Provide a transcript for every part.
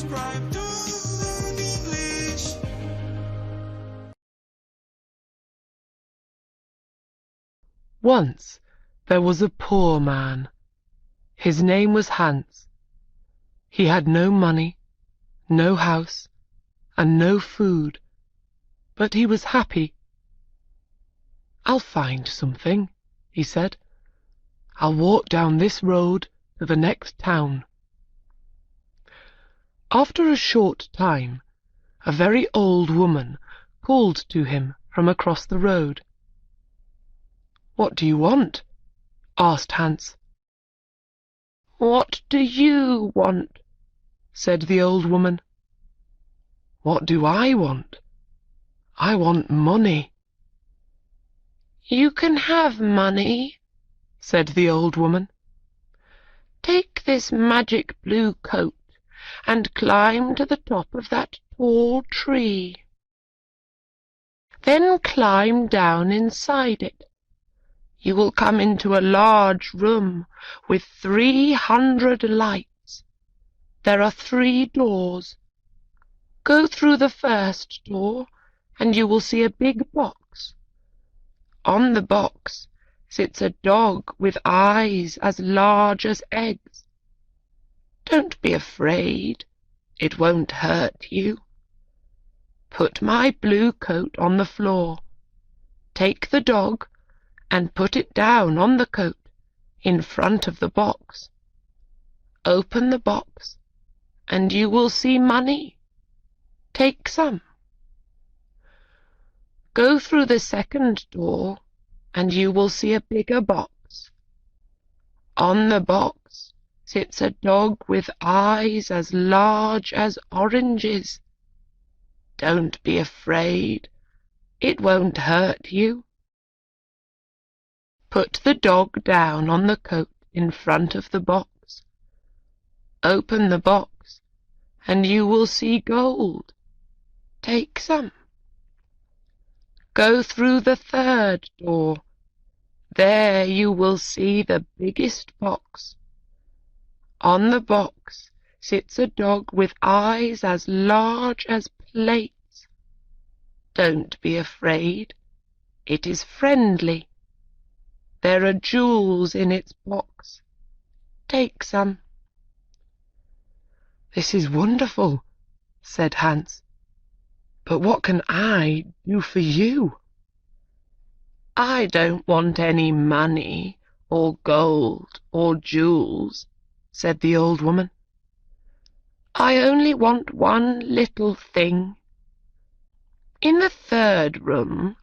subscribe to Learn English. Once there was a poor man. His name was Hans. He had no money, no house, and no food, but he was happy. "I'll find something," he said. "I'll walk down this road to the next town." After a short time, a very old woman called to him from across the road. "What do you want?" asked Hans. "What do you want?" said the old woman. "What do I want? I want money." "You can have money," said the old woman. "Take this magic blue coat and climb to the top of that tall tree. Then climb down inside it. You will come into a large room with 300 lights. There are 3 doors. Go through the first door and you will see a big box. On the box sits a dog with eyes as large as eggs. Don't be afraid, it won't hurt you. Put my blue coat on the floor. Take the dog and put it down on the coat in front of the box. Open the box and you will see money. Take some. Go through the second door and you will see a bigger box. On the box sits a dog with eyes as large as oranges. Don't be afraid, it won't hurt you. Put the dog down on the coat in front of the box. Open the box and you will see gold. Take some. Go through the third door. There you will see the biggest box. On the box sits a dog with eyes as large as plates. Don't be afraid, it is friendly. There are jewels in its box. Take some. "This is wonderful," said Hans. "But what can I do for you?" "I don't want any money or gold or jewels," said the old woman. "I only want one little thing. In the third room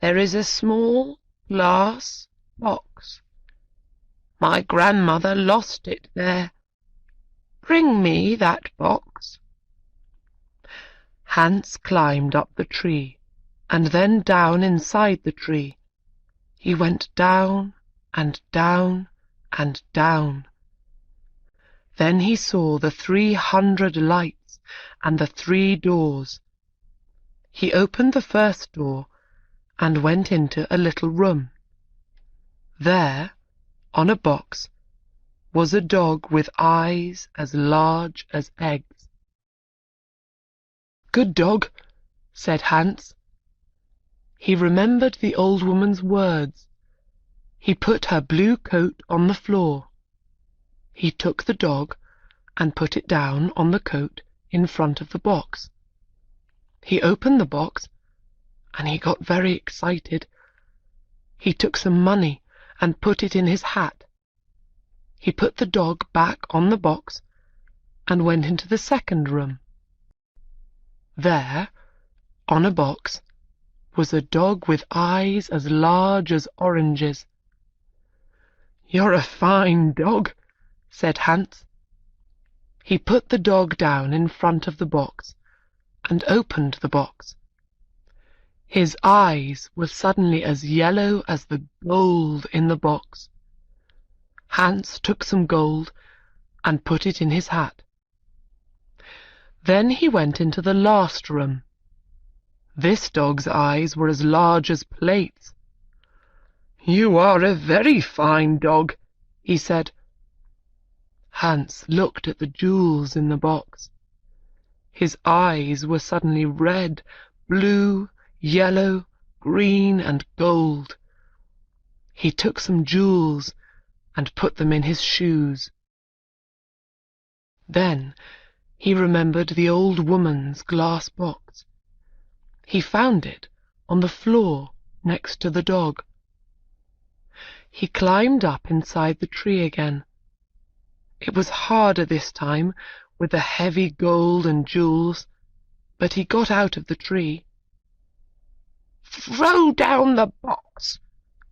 there is a small glass box. My grandmother lost it there. Bring me that box." Hans climbed up the tree and then down inside the tree. He went down and down and down. Then he saw the 300 lights and the 3 doors. He opened the first door and went into a little room. There, on a box, was a dog with eyes as large as eggs. "Good dog," said Hans. He remembered the old woman's words. He put her blue coat on the floor. He took the dog and put it down on the coat in front of the box. He opened the box and he got very excited. He took some money and put it in his hat. He put the dog back on the box and went into the second room. There, on a box, was a dog with eyes as large as oranges. "You're a fine dog," said Hans. He put the dog down in front of the box and opened the box. His eyes were suddenly as yellow as the gold in the box. Hans took some gold and put it in his hat. Then he went into the last room. This dog's eyes were as large as plates. "You are a very fine dog," he said. Hans looked at the jewels in the box. His eyes were suddenly red, blue, yellow, green, and gold. He took some jewels and put them in his shoes. Then he remembered the old woman's glass box. He found it on the floor next to the dog. He climbed up inside the tree again. It was harder this time with the heavy gold and jewels, but he got out of the tree. "Throw down the box,"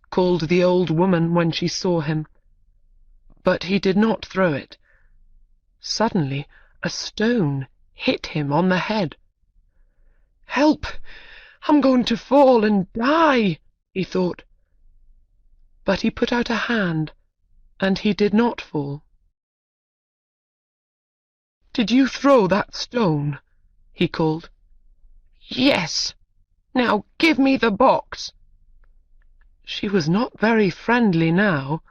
called the old woman when she saw him. But he did not throw it. Suddenly a stone hit him on the head. "Help! I'm going to fall and die," he thought. But he put out a hand, and he did not fall. "Did you throw that stone?" he called. "Yes. Now give me the box." She was not very friendly now.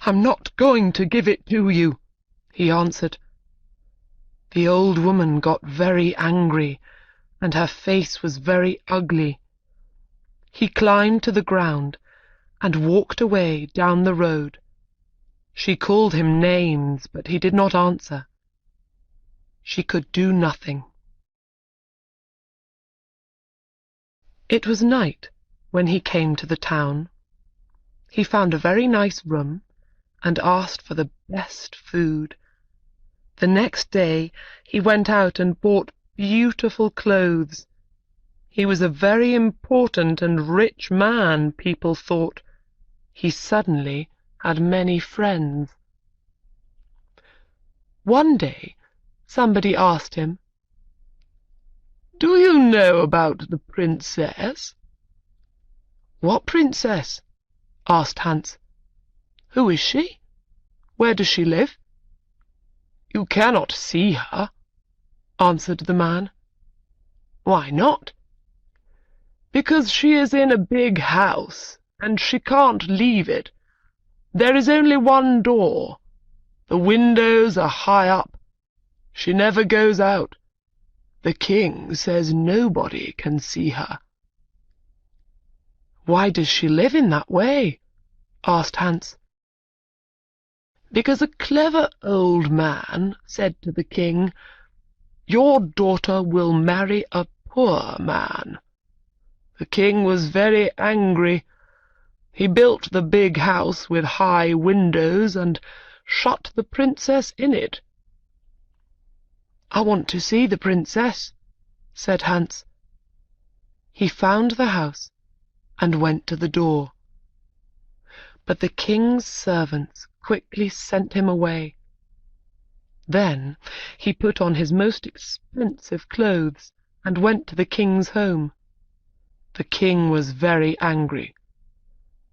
"I'm not going to give it to you," he answered. The old woman got very angry, and her face was very ugly. He climbed to the ground and walked away down the road. She called him names, but he did not answer. She could do nothing. It was night when he came to the town. He found a very nice room and asked for the best food. The next day he went out and bought beautiful clothes. He was a very important and rich man, people thought. He suddenly had many friends. One day somebody asked him, "Do you know about the princess?" "What princess?" asked Hans. "Who is she? Where does she live?" "You cannot see her," answered the man. "Why not?" "Because she is in a big house, and she can't leave it. There is only one door. The windows are high up. She never goes out. The king says nobody can see her." "Why does she live in that way?" asked Hans. "Because a clever old man said to the king, 'Your daughter will marry a poor man.' The king was very angry. He built the big house with high windows and shut the princess in it." "I want to see the princess," said Hans. He found the house and went to the door. But the king's servants quickly sent him away. Then he put on his most expensive clothes and went to the king's home. The king was very angry.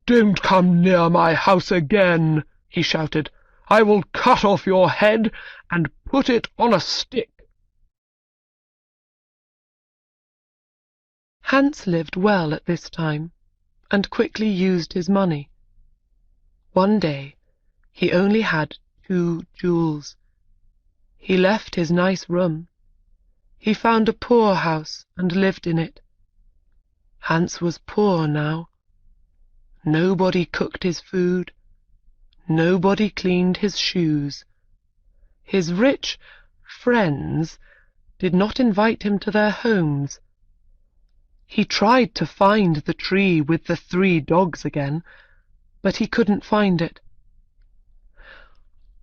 "Don't come near my house again," he shouted. "I will cut off your head and put it on a stick." Hans lived well at this time, and quickly used his money. One day he only had 2 jewels. He left his nice room. He found a poor house and lived in it. Hans was poor now. Nobody cooked his food. Nobody cleaned his shoes. His rich friends did not invite him to their homes. He tried to find the tree with the 3 dogs again, but he couldn't find it.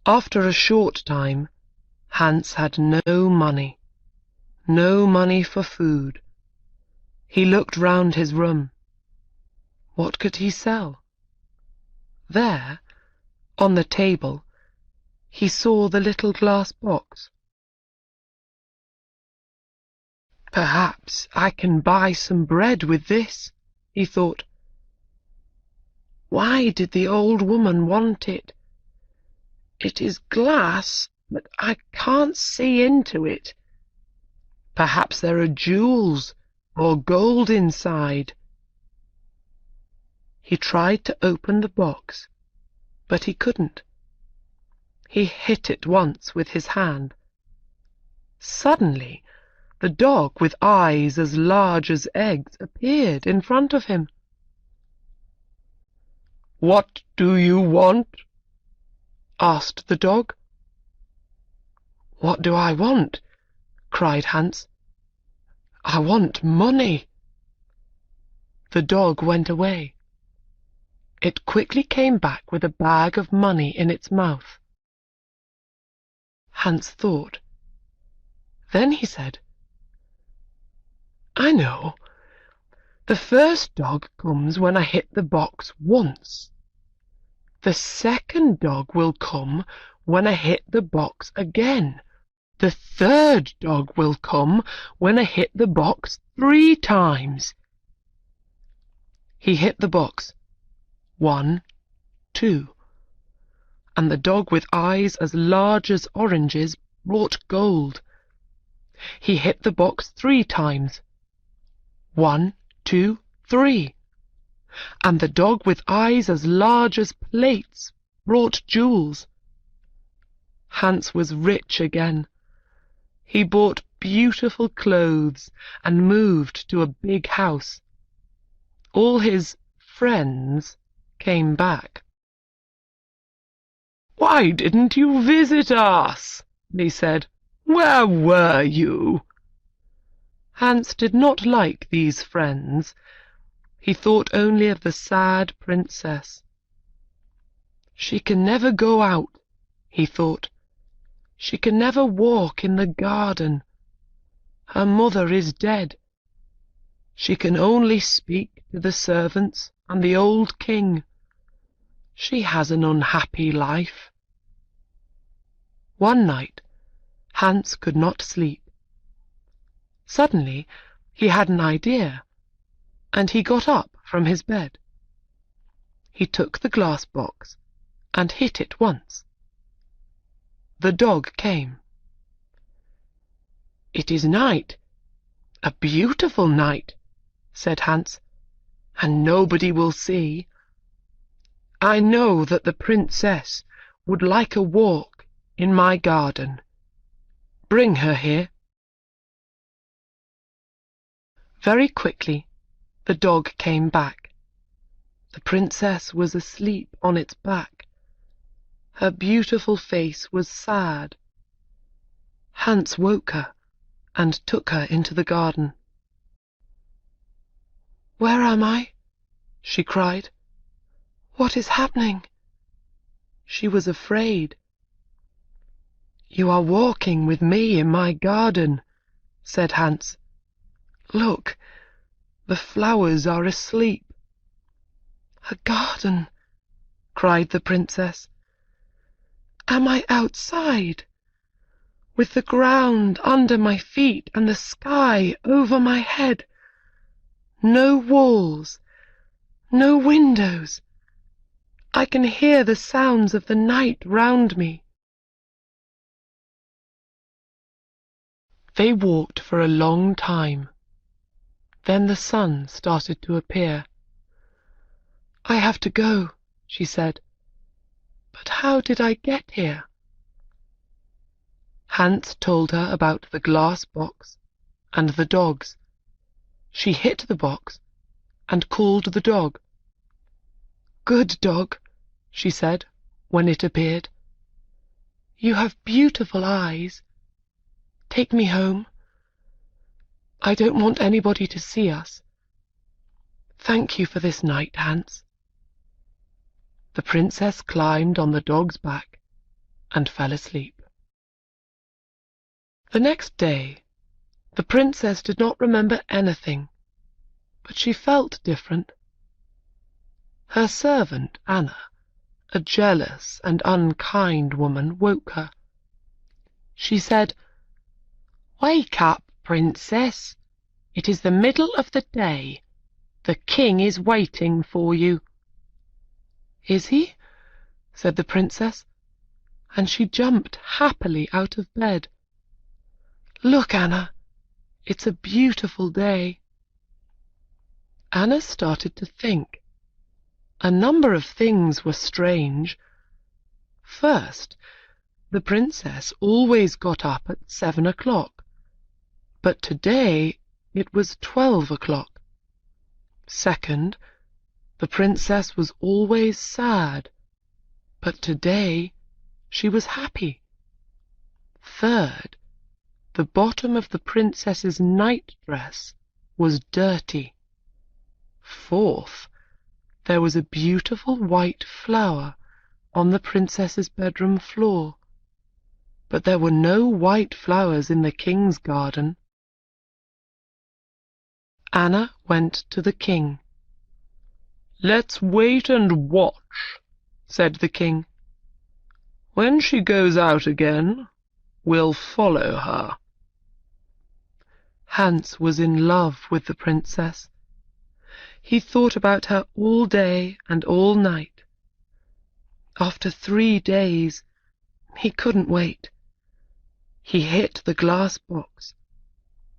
After a short time, Hans had no money for food. He looked round his room. What could he sell? There, on the table, he saw the little glass box. "Perhaps I can buy some bread with this," he thought. "Why did the old woman want it? It is glass, but I can't see into it. Perhaps there are jewels or gold inside." He tried to open the box, but he couldn't. He hit it once with his hand. Suddenly, the dog with eyes as large as eggs appeared in front of him. "What do you want?" asked the dog. "What do I want?" cried Hans. "I want money." The dog went away. It quickly came back with a bag of money in its mouth. Hans thought. Then he said, "I know. The first dog comes when I hit the box once. The second dog will come when I hit the box again. The third dog will come when I hit the box 3 times. He hit the box 1, 2, and the dog with eyes as large as oranges brought gold. He hit the box 3 times. 1, 2, 3. And the dog with eyes as large as plates brought jewels. Hans was rich again. He bought beautiful clothes and moved to a big house. All his friends came back. "Why didn't you visit us?" they said. "Where were you?" Hans did not like these friends. He thought only of the sad princess. "She can never go out," he thought. "She can never walk in the garden. Her mother is dead. She can only speak to the servants and the old king. She has an unhappy life." One night, Hans could not sleep. Suddenly, he had an idea, and he got up from his bed. He took the glass box and hit it once. The dog came. "It is night, a beautiful night," said Hans, "and nobody will see. I know that the princess would like a walk in my garden. Bring her here." Very quickly, the dog came back. The princess was asleep on its back. Her beautiful face was sad. Hans woke her and took her into the garden. "Where am I?" she cried. "What is happening?" She was afraid. "You are walking with me in my garden," said Hans. "Look, the flowers are asleep." "A garden!" cried the princess. "Am I outside, with the ground under my feet and the sky over my head? No walls, no windows. I can hear the sounds of the night round me." They walked for a long time. Then the sun started to appear. "I have to go," she said. "But how did I get here?" Hans told her about the glass box and the dogs. She hit the box and called the dog. "Good dog," she said when it appeared. "You have beautiful eyes. Take me home. I don't want anybody to see us. Thank you for this night, Hans." The princess climbed on the dog's back and fell asleep. The next day, the princess did not remember anything, but she felt different. Her servant, Anna, a jealous and unkind woman, woke her. She said, "Wake up, princess. It is the middle of the day. The king is waiting for you." "Is he?" said the princess, and she jumped happily out of bed. "Look, Anna, it's a beautiful day." Anna started to think. A number of things were strange. First, the princess always got up at 7 o'clock, but today it was 12 o'clock. Second, the princess was always sad, but today she was happy. Third, the bottom of the princess's nightdress was dirty. Fourth, there was a beautiful white flower on the princess's bedroom floor, but there were no white flowers in the king's garden. Anna went to the king. "Let's wait and watch," said the king. "When she goes out again, we'll follow her." Hans was in love with the princess. He thought about her all day and all night. After 3 days, he couldn't wait. He hit the glass box.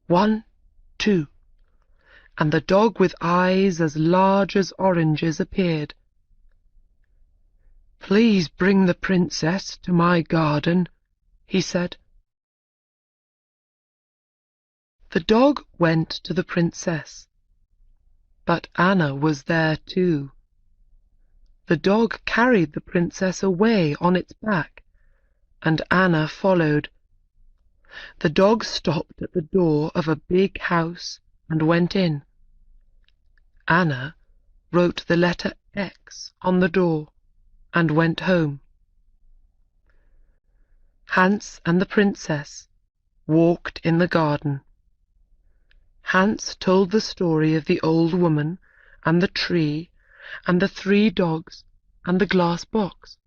1, 2, and the dog with eyes as large as oranges appeared. "Please bring the princess to my garden," he said. The dog went to the princess, but Anna was there too. The dog carried the princess away on its back, and Anna followed. The dog stopped at the door of a big house and went in. Anna wrote the letter X on the door and went home. Hans and the princess walked in the garden. Hans told the story of the old woman and the tree and the 3 dogs and the glass box.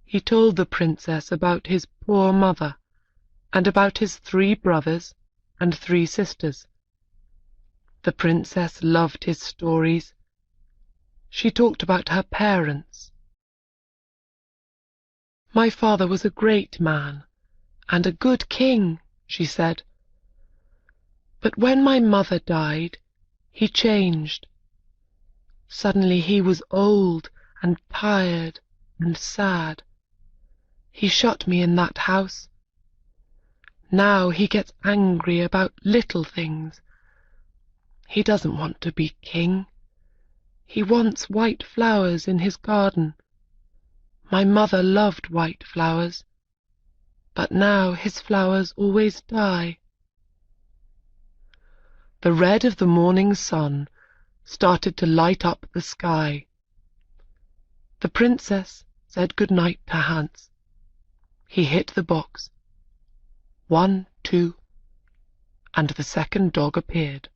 He told the princess about his poor mother and about his 3 brothers and 3 sisters. The princess loved his stories. She talked about her parents. "My father was a great man and a good king," she said. "But when my mother died, he changed. Suddenly he was old and tired and sad. He shut me in that house. Now he gets angry about little things. He doesn't want to be king. He wants white flowers in his garden. My mother loved white flowers, but now his flowers always die." The red of the morning sun started to light up the sky. The princess said good night to Hans. He hit the box. 1, 2, and the second dog appeared.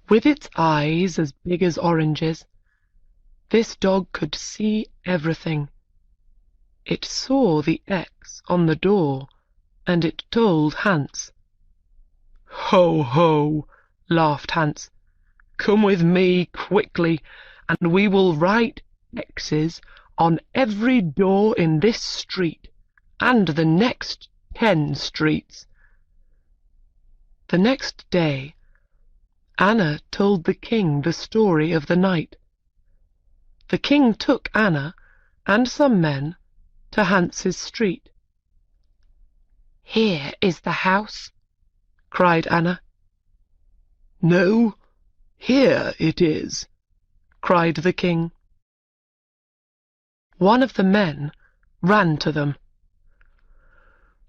With its eyes as big as oranges, this dog could see everything. It saw the X on the door, and it told Hans. "Ho, ho!" laughed Hans. "Come with me quickly, and we will write X's on every door in this street and the next 10 streets." The next day, Anna told the king the story of the night. The king took Anna and some men to Hans's street. "Here is the house," cried Anna. "No, here it is," cried the king. One of the men ran to them.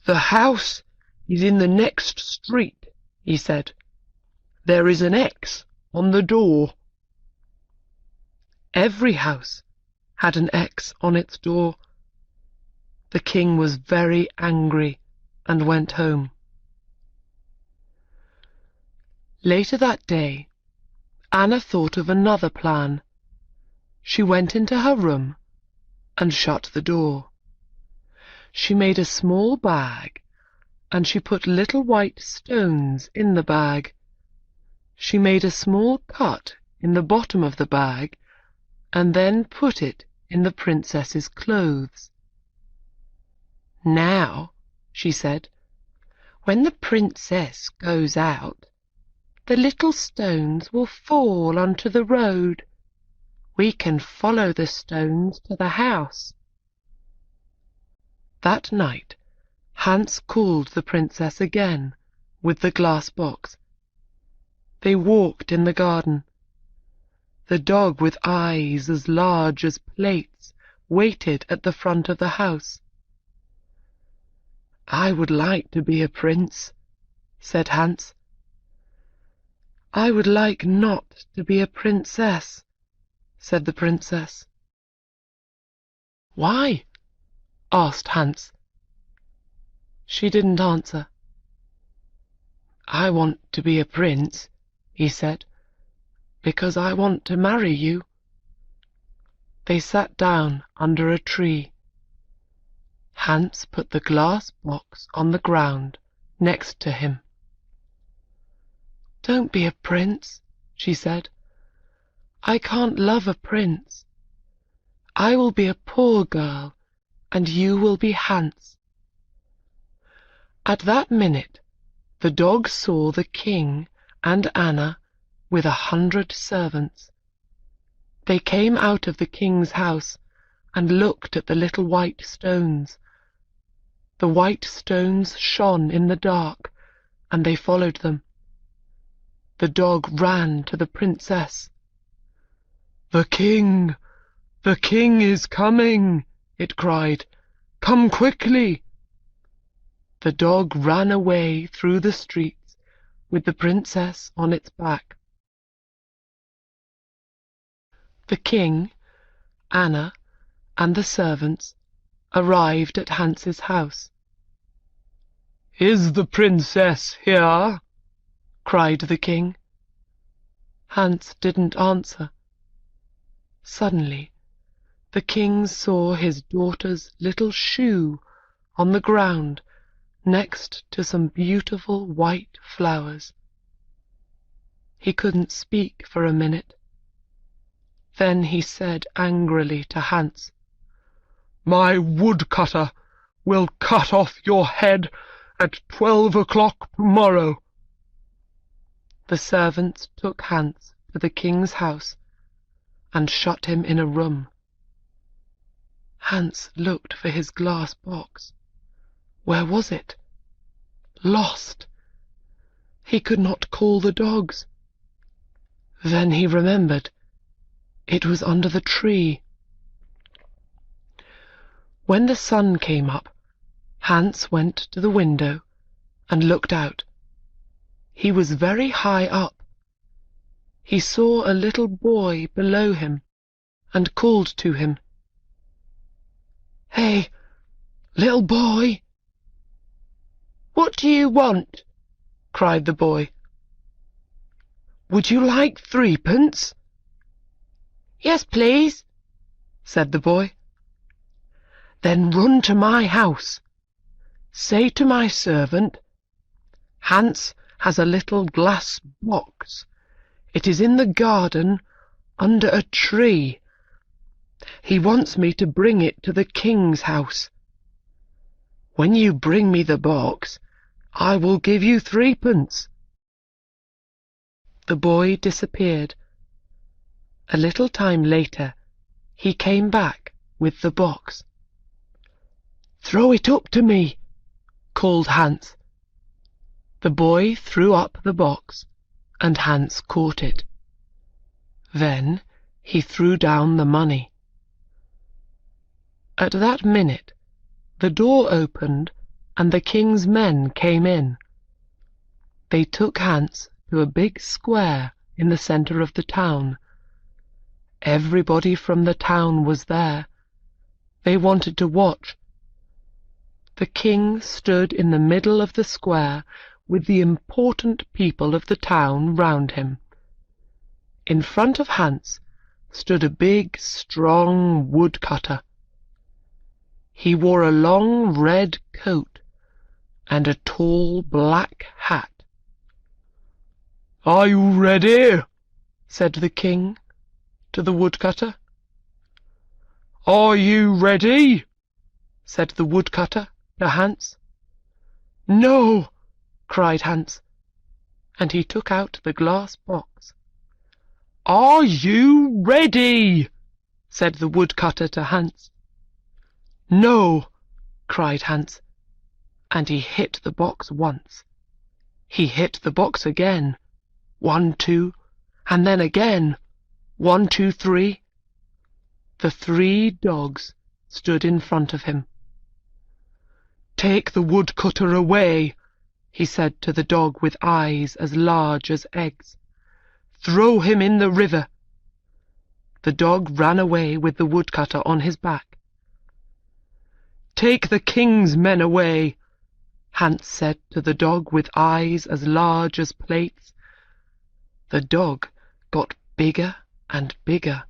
"The house is in the next street," he said. "There is an X on the door." Every house had an X on its door. The king was very angry and went home. Later that day, Anna thought of another plan. She went into her room and shut the door. She made a small bag, and she put little white stones in the bag. She made a small cut in the bottom of the bag, and then put it in the princess's clothes. "Now," she said, "when the princess goes out, the little stones will fall onto the road. We can follow the stones to the house." That night Hans called the princess again with the glass box. They walked in the garden. The dog with eyes as large as plates waited at the front of the house. "I would like to be a prince," said Hans. "I would like not to be a princess," said the princess. "Why?" asked Hans. She didn't answer. "I want to be a prince," he said, "because I want to marry you." They sat down under a tree. Hans put the glass box on the ground next to him. "Don't be a prince," she said. "I can't love a prince. I will be a poor girl, and you will be Hans." At that minute the dog saw the king and Anna with 100 servants. They came out of the king's house and looked at the little white stones. The white stones shone in the dark, and they followed them. The dog ran to the princess. The king is coming!" it cried. "Come quickly!" The dog ran away through the streets with the princess on its back. The king, Anna, and the servants arrived at Hans's house. "Is the princess here?" cried the king. Hans didn't answer. Suddenly the king saw his daughter's little shoe on the ground next to some beautiful white flowers. He couldn't speak for a minute. Then he said angrily to Hans, "My woodcutter will cut off your head at 12 o'clock tomorrow." The servants took Hans to the king's house and shut him in a room. Hans looked for his glass box. Where was it? Lost! He could not call the dogs. Then he remembered. It was under the tree. When the sun came up, Hans went to the window and looked out. He was very high up. He saw a little boy below him and called to him. "Hey, little boy!" "What do you want?" cried the boy. "Would you like 3p?" "Yes, please," said the boy. "Then run to my house. Say to my servant, 'Hans has a little glass box. It is in the garden under a tree. He wants me to bring it to the king's house. When you bring me the box, I will give you 3p." The boy disappeared. A little time later he came back with the box. "Throw it up to me," called Hans. The boy threw up the box, and Hans caught it. Then he threw down the money. At that minute the door opened, and the king's men came in. They took Hans to a big square in the centre of the town. Everybody from the town was there. They wanted to watch. The king stood in the middle of the square with the important people of the town round him. In front of Hans stood a big, strong woodcutter. He wore a long red coat and a tall black hat. "Are you ready?" said the king to the woodcutter. "Are you ready?" said the woodcutter to Hans. "No!" cried Hans, and he took out the glass box. "Are you ready?" said the woodcutter to Hans. "No!" cried Hans, and he hit the box once. He hit the box again. 1, 2, and then again. 1, 2, 3. The 3 dogs stood in front of him. "Take the woodcutter away," he said to the dog with eyes as large as eggs. "Throw him in the river." The dog ran away with the woodcutter on his back. "Take the king's men away," Hans said to the dog with eyes as large as plates. The dog got bigger and bigger.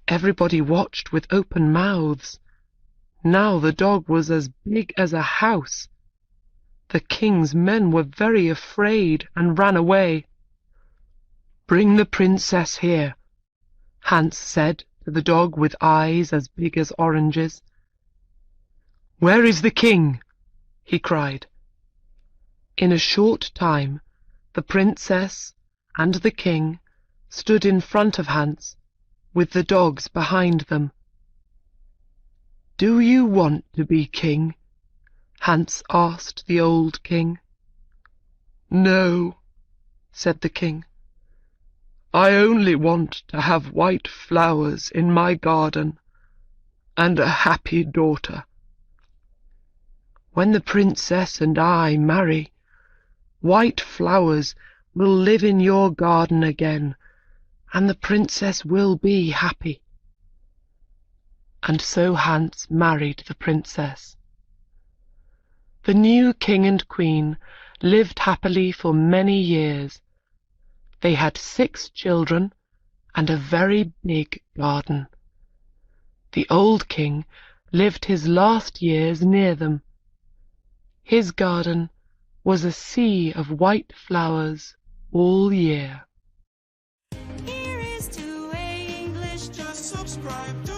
Everybody watched with open mouths. Now the dog was as big as a house. The king's men were very afraid and ran away. "Bring the princess here," Hans said to the dog with eyes as big as oranges. "Where is the king?" he cried. In a short time the princess and the king stood in front of Hans, with the dogs behind them. "Do you want to be king?" Hans asked the old king. "No," said the king. "I only want to have white flowers in my garden and a happy daughter. When the princess and I marry, white flowers will live in your garden again, and the princess will be happy." And so Hans married the princess. The new king and queen lived happily for many years. They had 6 children and a very big garden. The old king lived his last years near them. His garden was a sea of white flowers all year. Here is to English. Just subscribe.